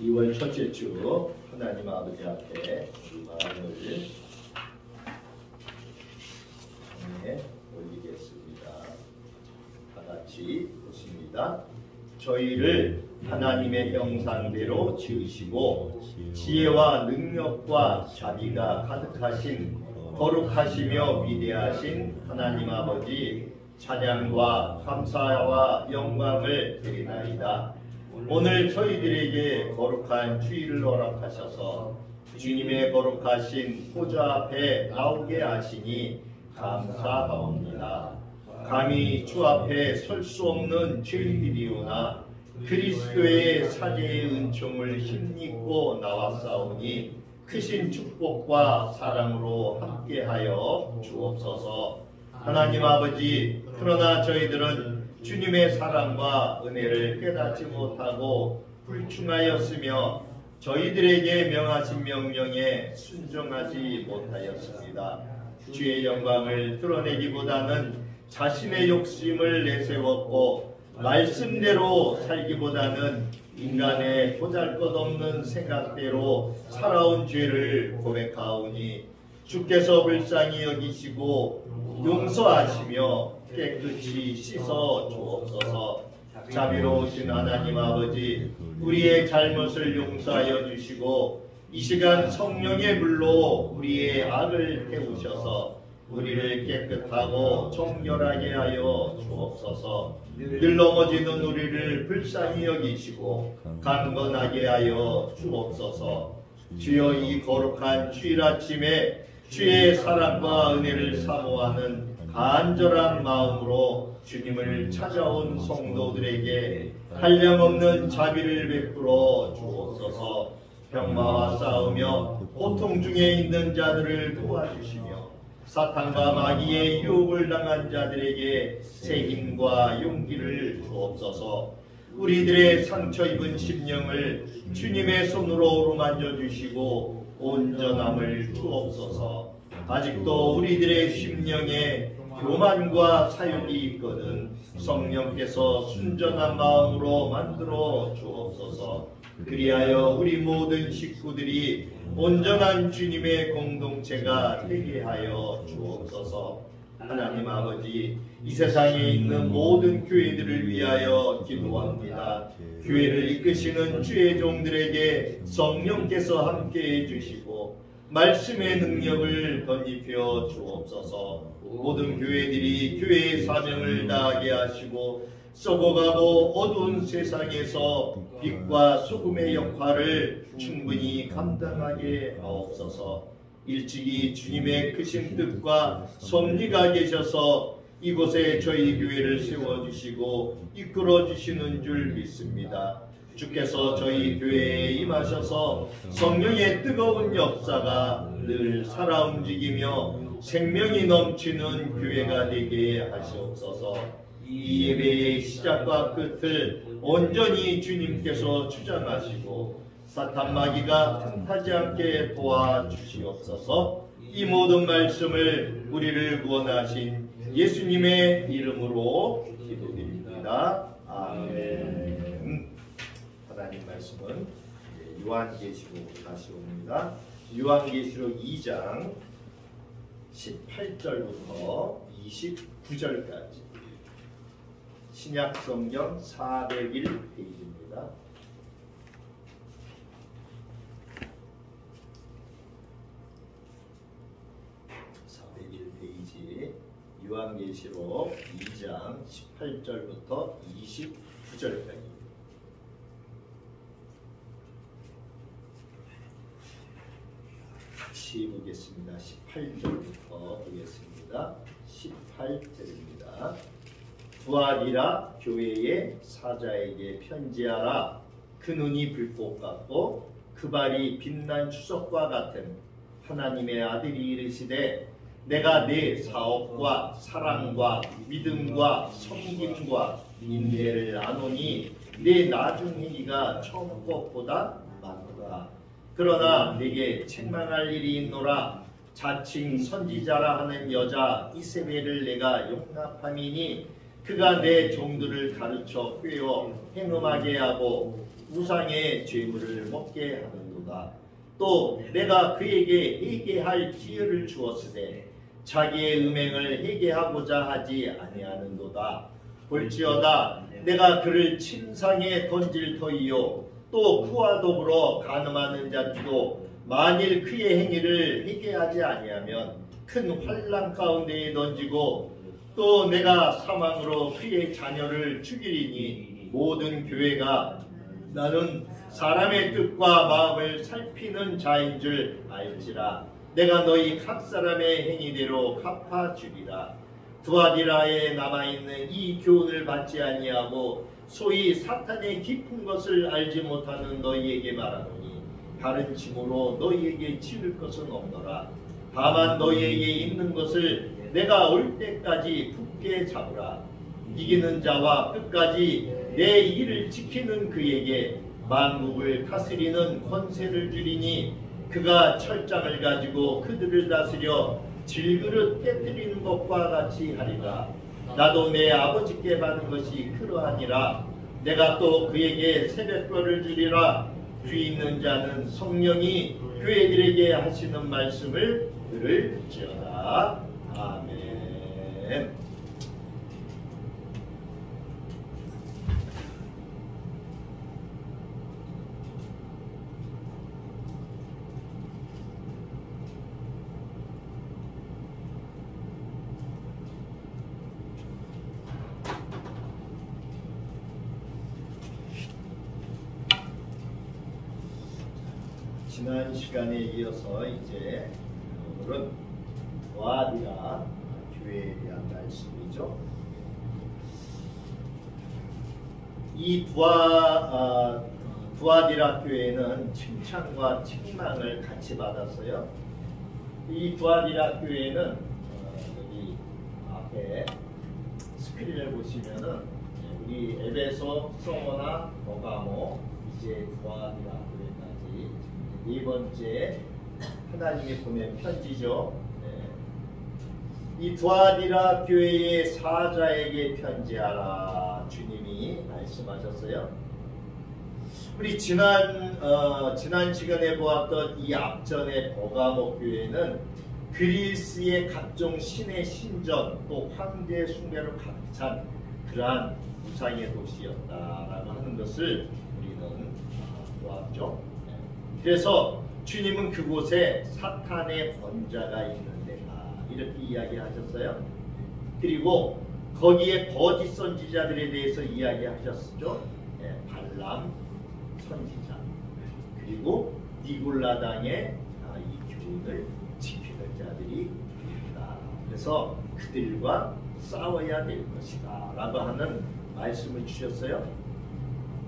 2월 첫째 주 하나님 아버지 앞에 우리 마음을 올리겠습니다. 다 같이 보십니다. 저희를 하나님의 형상대로 지으시고 지혜와 능력과 자비가 가득하신 거룩하시며 위대하신 하나님 아버지 찬양과 감사와 영광을 드리나이다. 오늘 저희들에게 거룩한 주일을 허락하셔서 주님의 거룩하신 보좌 앞에 나오게 하시니 감사하옵니다. 감히 주 앞에 설 수 없는 죄인들이오나 그리스도의 사죄의 은총을 힘입고 나왔사오니 크신 축복과 사랑으로 함께하여 주옵소서. 하나님 아버지, 그러나 저희들은 주님의 사랑과 은혜를 깨닫지 못하고 불충하였으며 저희들에게 명하신 명령에 순종하지 못하였습니다. 주의 영광을 드러내기보다는 자신의 욕심을 내세웠고 말씀대로 살기보다는 인간의 보잘것없는 생각대로 살아온 죄를 고백하오니 주께서 불쌍히 여기시고 용서하시며 깨끗이 씻어 주옵소서. 자비로우신 하나님 아버지, 우리의 잘못을 용서하여 주시고 이 시간 성령의 불로 우리의 악을 태우셔서 우리를 깨끗하고 정결하게 하여 주옵소서. 늘 넘어지는 우리를 불쌍히 여기시고 강건하게 하여 주옵소서. 주여, 이 거룩한 주일 아침에 주의 사랑과 은혜를 사모하는 간절한 마음으로 주님을 찾아온 성도들에게 한량없는 자비를 베풀어 주옵소서. 병마와 싸우며 고통 중에 있는 자들을 도와주시며 사탄과 마귀의 유혹을 당한 자들에게 새 힘과 용기를 주옵소서. 우리들의 상처 입은 심령을 주님의 손으로 어루만져 주시고 온전함을 주옵소서. 아직도 우리들의 심령에 교만과 사욕이 있거든 성령께서 순전한 마음으로 만들어 주옵소서. 그리하여 우리 모든 식구들이 온전한 주님의 공동체가 되게 하여 주옵소서. 하나님 아버지, 이 세상에 있는 모든 교회들을 위하여 기도합니다. 교회를 이끄시는 주의 종들에게 성령께서 함께해 주시고 말씀의 능력을 덧입혀 주옵소서. 모든 교회들이 교회의 사명을 다하게 하시고 썩어가고 어두운 세상에서 빛과 소금의 역할을 충분히 감당하게 하옵소서. 일찍이 주님의 크신 뜻과 섭리가 계셔서 이곳에 저희 교회를 세워주시고 이끌어주시는 줄 믿습니다. 주께서 저희 교회에 임하셔서 성령의 뜨거운 역사가 늘 살아 움직이며 생명이 넘치는 교회가 되게 하시옵소서. 이 예배의 시작과 끝을 온전히 주님께서 주장하시고 사탄 마귀가 틈타지 않게 도와주시옵소서. 이 모든 말씀을 우리를 구원하신 예수님의 이름으로 기도드립니다. 아멘. 하나님 말씀은 요한계시록 다시 옵니다. 요한계시록 2장 18절부터 29절까지 신약성경 401페이지입니다. 401페이지 요한계시록 2장 18절부터 29절까지 같이 보겠습니다. 18절부터 보겠습니다. 18절입니다. 부활이라 교회의 사자에게 편지하라. 그 눈이 불꽃 같고 그 발이 빛난 추석과 같은 하나님의 아들이 이르시되 내가 네 사업과 사랑과 믿음과 섬김과 인내를 아노니 네 나중 행위가 처음 것보다 많도다. 그러나 네게 책망할 일이 있노라. 자칭 선지자라 하는 여자 이세벨을 내가 용납함이니 그가 내 종들을 가르쳐 꿰어 행음하게 하고 우상의 죄물을 먹게 하는도다. 또 내가 그에게 회개할 기회를 주었으되 자기의 음행을 회개하고자 하지 아니하는도다. 볼지어다 내가 그를 침상에 던질 터이요 또 그와 더불어 간음하는 자도 만일 그의 행위를 회개하지 아니하면 큰 환난 가운데에 던지고 또 내가 사망으로 그의 자녀를 죽이리니 모든 교회가 나는 사람의 뜻과 마음을 살피는 자인 줄 알지라. 내가 너희 각 사람의 행위대로 갚아주리라. 두아디라에 남아있는 이 교훈을 받지 아니하고 소위 사탄의 깊은 것을 알지 못하는 너희에게 말하노니 다른 짐으로 너희에게 지을 것은 없노라. 다만 너희에게 있는 것을 내가 올 때까지 굳게 잡으라. 이기는 자와 끝까지 내 일을 지키는 그에게 만국을 다스리는 권세를 주리니 그가 철장을 가지고 그들을 다스려 질그릇 깨뜨리는 것과 같이 하리라. 나도 내 아버지께 받은 것이 그러하니라. 내가 또 그에게 새벽별을 주리라. 주 있는 자는 성령이 교회들에게 하시는 말씀을 들을지어다. 아멘. 지난 시간에 이어서 이제 오늘은 두아디라 교회에 대한 말씀이죠. 이 두아디라 교회는 칭찬과 책망을 같이 받았어요. 이 두아디라 교회는 여기 앞에 스크린을 보시면은 우리 에베소, 서머나, 버가모, 이제 두아디라 교회까지 네 번째 하나님이 보낸 편지죠. 이 두아디라 교회의 사자에게 편지하라 주님이 말씀하셨어요. 우리 지난 시간에 보았던 이 앞전의 버가모 교회는 그리스의 각종 신의 신전 또 황제 숭배로 가득 찬 그러한 우상의 도시였다라고 하는 것을 우리는 보았죠. 그래서 주님은 그곳에 사탄의 권자가 있는 데다 이렇게 이야기하셨어요. 그리고 거기에 거짓 선지자들에 대해서 이야기하셨죠. 발람 선지자 그리고 니골라당의 이 교훈을 지키는 자들이 있다. 그래서 그들과 싸워야 될 것이다 라고 하는 말씀을 주셨어요.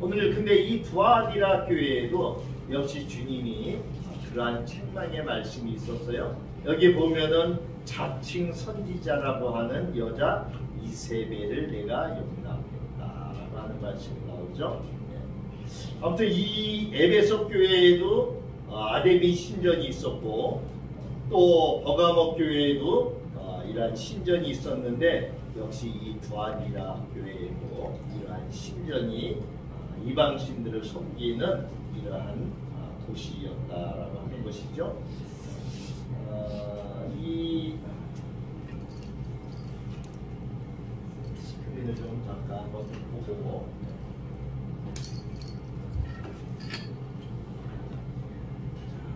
오늘 근데 이 두아디라 교회에도 역시 주님이 그러한 책망의 말씀이 있었어요. 여기 보면은 자칭 선지자라고 하는 여자 이세벨을 내가 용납했다라고 하는 말씀이 나오죠. 아무튼 이 에베소 교회에도 아데미 신전이 있었고 또 버가모 교회에도 이러한 신전이 있었는데 역시 이 두아디라 교회에도 이러한 신전이 이방신들을 섬기는 이러한 도시였다라고 하는 것이죠. 이 스크린을 좀 잠깐 한번 보고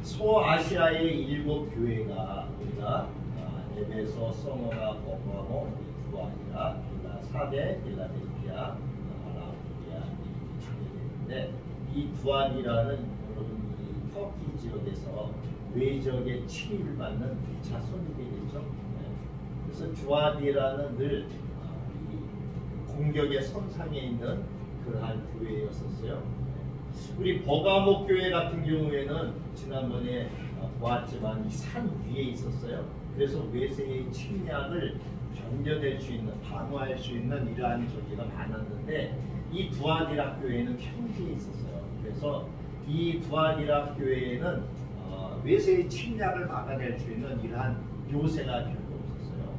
소아시아의 7교회가 우리가 에베소, 서머나, 버가모, 두아디라, 사대, 필라델피아, 라우디아 이렇게 이 두아디라는 여러분 이 터키 지역에서 외적의 침입을 받는 자손이 되겠죠. 그래서 두아디라는 늘 공격의 선상에 있는 그러한 교회였었어요. 우리 버가모 교회 같은 경우에는 지난번에 보았지만 이 산 위에 있었어요. 그래서 외세의 침략을 견뎌낼 수 있는, 방어할 수 있는 이러한 저기가 많았는데 이 두아디라 교회는 평지에 있었어요. 그래서 이 두아디라 교회에는 외세의 침략을 막아낼 수 있는 이러한 요새가 별로 없었어요.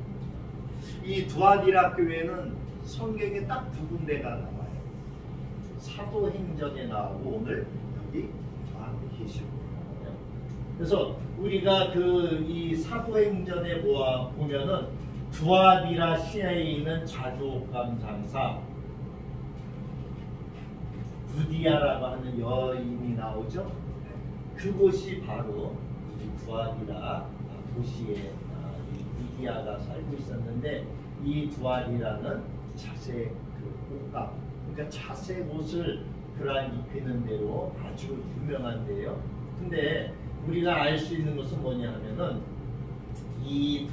이 두아디라 교회는 성경에 딱 두 군데가 나와요. 사도행전에 나오고 오늘 여기 계시고요. 그래서 우리가 이 사도행전에 보면은 두아디라 시내에 있는 자주옥감 장사 루디아라고 하는 여인이 나오죠. 그곳이 바로 이 두아디라 도시에 루디아가 살고 있었는데, 이 두아디라는 자색 옷감, 그러니까 자색 옷을 그러한 입히는 대로 아주 유명한데요. 근데 우리가 알 수 있는 것은 뭐냐 하면은 이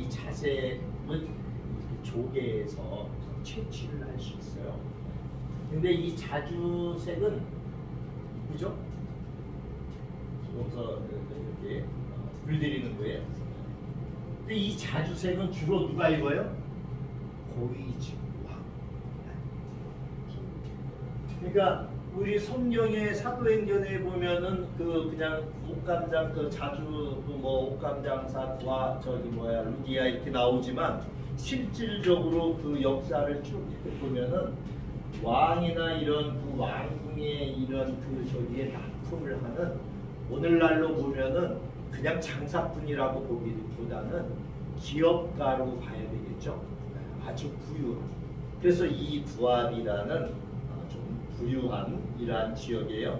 자색은 조개에서 채취를 할 수 있어요. 근데 이 자주색은 이쁘죠? 여기서 이렇게 물들이는 거예요. 근데 이 자주색은 주로 누가 입어요? 고위직왕. 그러니까 우리 성경의 사도행전에 보면은 그냥 옥감장 자주 옥감장사 루디아 이렇게 나오지만, 실질적으로 그 역사를 쭉 보면은 왕이나 이런 왕궁의 이런 저기에 납품을 하는, 오늘날로 보면은 그냥 장사꾼이라고 보기보다는 기업가로 봐야 되겠죠. 아주 부유한. 그래서 이 두아디라는 좀 부유한 이러한 지역이에요.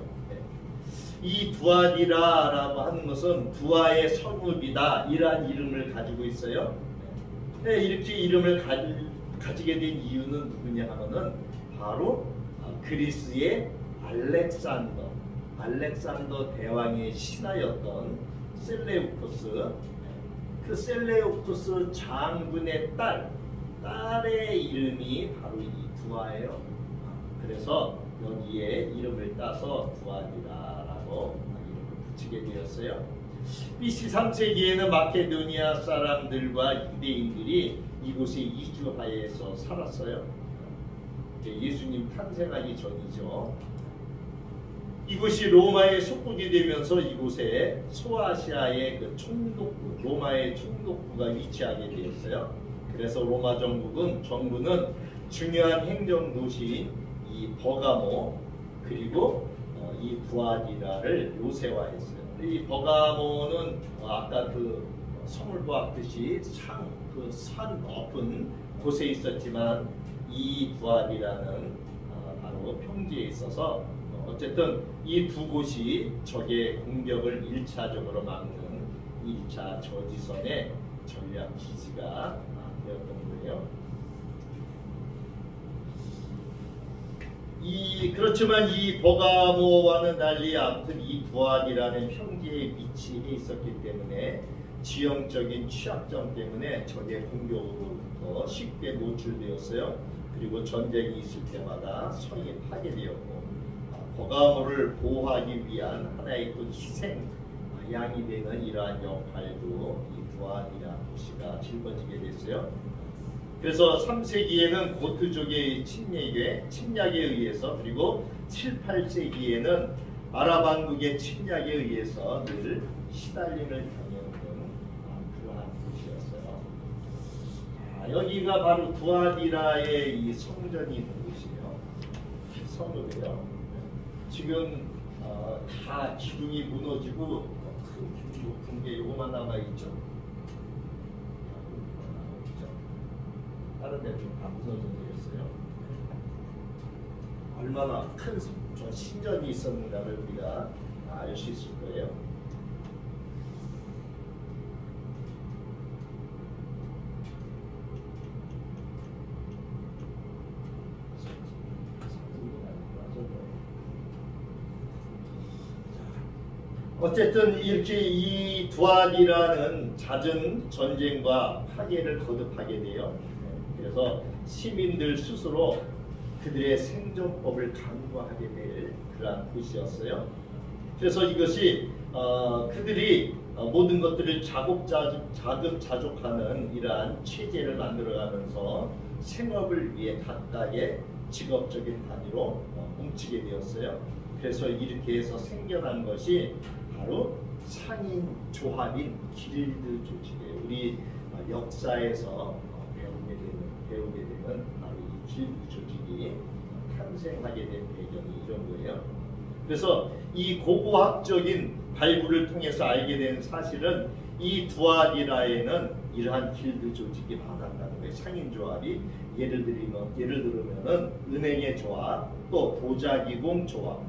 이 두아디라라고 하는 것은 두아의 성읍이다, 이러한 이름을 가지고 있어요. 이렇게 이름을 가지게 된 이유는 누구냐 하면은 바로 그리스의 알렉산더 대왕의 신하였던 셀레우코스, 그 셀레우코스 장군의 딸의 이름이 바로 이 두아예요. 그래서 여기에 이름을 따서 두아디라라고 이름을 붙이게 되었어요. BC 3세기에는 마케도니아 사람들과 유대인들이 이곳에 이주하여서 살았어요. 예수님 탄생하기 전이죠. 이곳이 로마의 속국이 되면서 이곳에 소아시아의 총독부, 로마의 총독부가 위치하게 되었어요. 그래서 로마 정부는 중요한 행정 도시인 이 버가모, 그리고 이 두아디라를 요새화했어요. 이 버가모는 아까 성을 보았듯이 산 높은 곳에 있었지만, 이 두아디라는 바로 평지에 있어서 어쨌든 이 두 곳이 적의 공격을 1차적으로 막는 1차 저지선의 전략 기지가 되었던 거예요. 그렇지만 이 버가모와는 달리 아무튼 이 두아디라는 평지에 위치해 있었기 때문에 지형적인 취약점 때문에 적의 공격으로부터 쉽게 노출되었어요. 그리고 전쟁이 있을 때마다 성이 파괴되었고, 버가모를 보호하기 위한 하나의 희생 양이 되는 이러한 역할도 이 두아디라 도시가 짊어지게 됐어요. 그래서 3세기에는 고트족의 침략에 의해서, 그리고 7, 8세기에는 아랍 왕국의 침략에 의해서 늘 시달림을 당했던 그러한 곳이었어요. 여기가 바로 두아디라의 이 성전이 있는 곳이에요. 성읍이에요. 지금 다 기둥이 무너지고 큰 높은 게 요거만 남아있죠. 다른 데는 다 무너져 버렸어요. 얼마나 큰 신전이 있었는가를 우리가 알 수 있을 거예요. 어쨌든 이렇게 이 두아디라는 잦은 전쟁과 파괴를 거듭하게 돼요. 그래서 시민들 스스로 그들의 생존법을 강구하게 될 그러한 곳이었어요. 그래서 이것이 그들이 모든 것들을 자급자족하는 이러한 체제를 만들어가면서 생업을 위해 각각의 직업적인 단위로 뭉치게 되었어요. 그래서 이렇게 해서 생겨난 것이 바로 상인 조합인 길드 조직이에요. 우리 역사에서 배우게 되는 바로 길드 조직이 탄생하게 된 배경이 이런 거예요. 그래서 이 고고학적인 발굴을 통해서 알게 된 사실은 이 두아디라에는 이러한 길드 조직이 많았다는 거예요. 상인조합이 예를 들면은 은행의 조합, 또 도자기공 조합,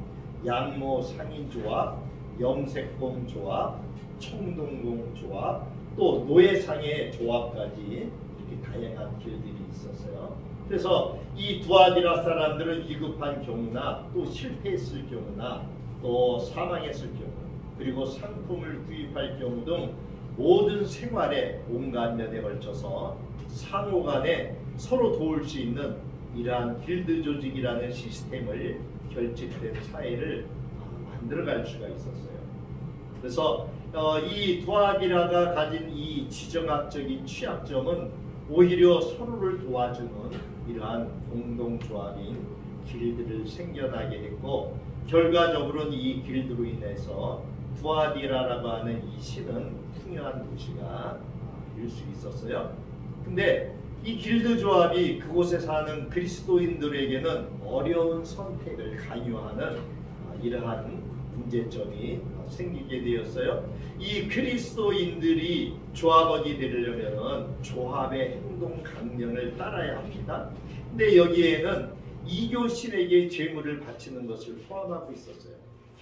양모 상인조합, 염색공 조합, 청동공 조합, 또 노예상의 조합까지 이렇게 다양한 길들이 있었어요. 그래서 이 두아디라 사람들은 위급한 경우나 또 실패했을 경우나 또 사망했을 경우 그리고 상품을 구입할 경우 등 모든 생활에 온갖 면에 걸쳐서 상호간에 서로 도울 수 있는 이러한 길드 조직이라는 시스템을 결집된 사회를 만들어갈 수가 있었어요. 그래서 이 두아디라가 가진 이 지정학적인 취약점은 오히려 서로를 도와주는 이러한 공동조합인 길드를 생겨나게 했고, 결과적으로는 이 길드로 인해서 두아디라라고 하는 이 신은 풍요한 도시가 될 수 있었어요. 근데 이 길드 조합이 그곳에 사는 그리스도인들에게는 어려운 선택을 강요하는 이러한 문제점이 생기게 되었어요. 이 그리스도인들이 조합원이 되려면 조합의 행동 강령을 따라야 합니다. 근데 여기에는 이교신에게 제물을 바치는 것을 포함하고 있었어요.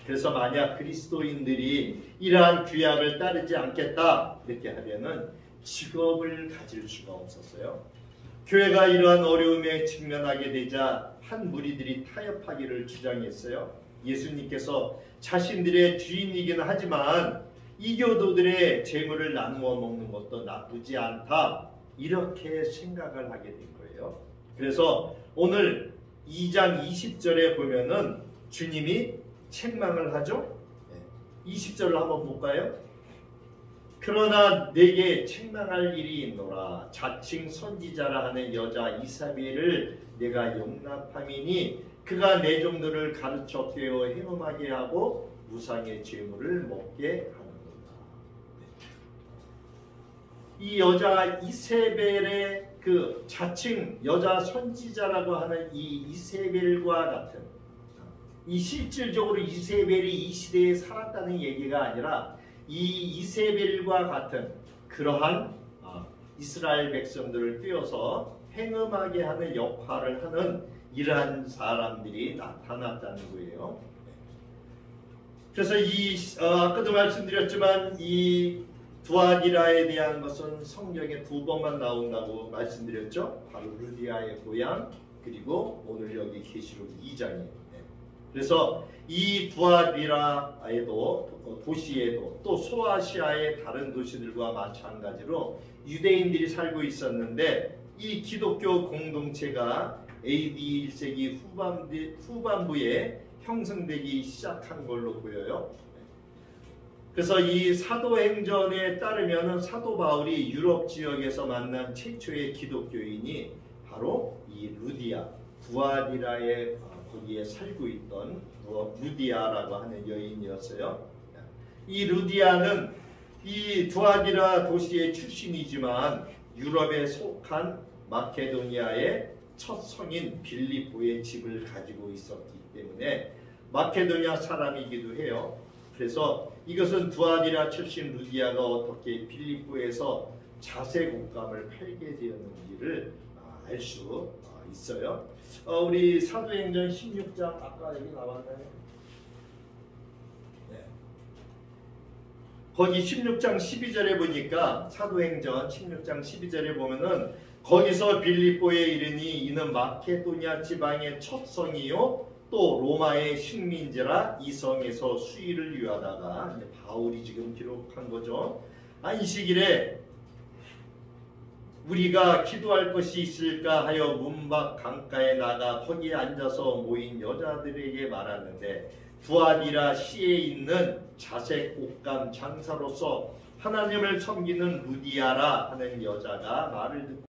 그래서 만약 그리스도인들이 이러한 규약을 따르지 않겠다 이렇게 하면은 직업을 가질 수가 없었어요. 교회가 이러한 어려움에 직면하게 되자 한 무리들이 타협하기를 주장했어요. 예수님께서 자신들의 주인이긴 하지만 이교도들의 재물을 나누어 먹는 것도 나쁘지 않다 이렇게 생각을 하게 된 거예요. 그래서 오늘 2장 20절에 보면은 주님이 책망을 하죠. 20절을 한번 볼까요? 그러나 내게 책망할 일이 있노라. 자칭 선지자라 하는 여자 이사벨을 내가 용납함이니 그가 내 종들을 가르쳐 꿰어 행음하게 하고 우상의 제물을 먹게 하는구나. 이 여자 이세벨의 그 자칭 여자 선지자라고 하는 이 이세벨과 같은, 이 실질적으로 이세벨이 이 시대에 살았다는 얘기가 아니라 이 이세벨과 같은 그러한 이스라엘 백성들을 꿰어서 행음하게 하는 역할을 하는 이러한 사람들이 나타났다는 거예요. 그래서 아까도 말씀드렸지만 이 두아디라에 대한 것은 성경에 2번만 나온다고 말씀드렸죠. 바로 루디아의 고향, 그리고 오늘 여기 계시록 2장이에요. 그래서 이 두아디라에도 도시에도 또 소아시아의 다른 도시들과 마찬가지로 유대인들이 살고 있었는데, 이 기독교 공동체가 AD 1세기 후반부에 형성되기 시작한 걸로 보여요. 그래서 이 사도행전에 따르면 사도 바울이 유럽 지역에서 만난 최초의 기독교인이 바로 이 루디아, 두아디라의 거기에 살고 있던 루디아라고 하는 여인이었어요. 이 루디아는 이 두아디라 도시의 출신이지만 유럽에 속한 마케도니아의 첫 성인 빌립보의 집을 가지고 있었기 때문에 마케도니아 사람이기도 해요. 그래서 이것은 두아디라 출신 루디아가 어떻게 빌립보에서 자색 옷감을 팔게 되었는지를 알 수 있어요. 우리 사도행전 16장 아까 여기 나왔나요? 네. 거기 16장 12절에 보니까 사도행전 16장 12절에 보면은 거기서 빌립보에 이르니 이는 마케도니아 지방의 첫 성이요 또 로마의 식민지라 이 성에서 수의를 유하다가 이제 바울이 지금 기록한 거죠. 안식일에 우리가 기도할 것이 있을까 하여 문밖 강가에 나가 거기에 앉아서 모인 여자들에게 말하는데, 두아디라 시에 있는 자색 옷감 장사로서 하나님을 섬기는 루디아라 하는 여자가 말을 듣고